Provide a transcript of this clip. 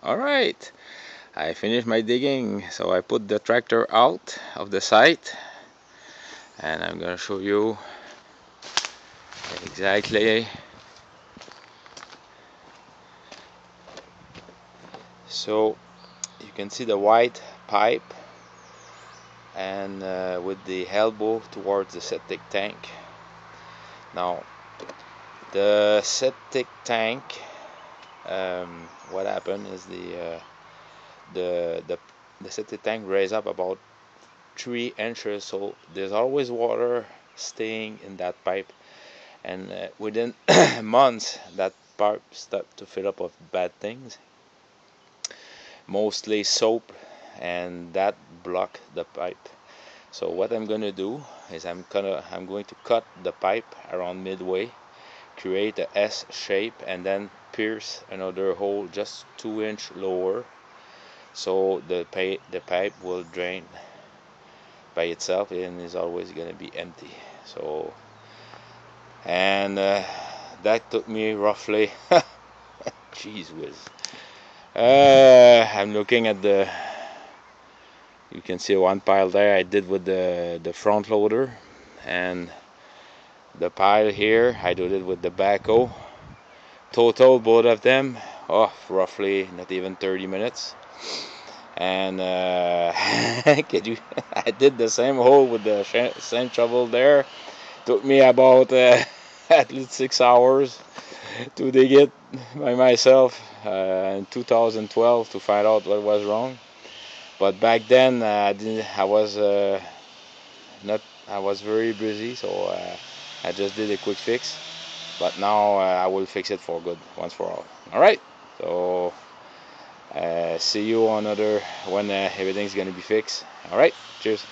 Alright, I finished my digging, so I put the tractor out of the site and I'm gonna show you exactly. So you can see the white pipe and with the elbow towards the septic tank. Now the septic tank, what happened is the septic tank raised up about 3 inches, so there's always water staying in that pipe, and within months that pipe started to fill up with bad things, mostly soap, and that blocked the pipe. So what I'm gonna do is I'm going to cut the pipe around midway, create a S shape, and then pierce another hole just 2 inch lower, so the pipe will drain by itself and is always going to be empty. So, and that took me roughly jeez whiz, I'm looking at you can see one pile there I did with the front loader, and the pile here I did it with the backhoe. Total both of them, roughly not even 30 minutes. And I did the same hole with the same shovel there. Took me about at least 6 hours to dig it by myself in 2012 to find out what was wrong. But back then I was not I was very busy, so I just did a quick fix. But now I will fix it for good once for all. All right. So see you on another when everything's gonna be fixed. All right. Cheers.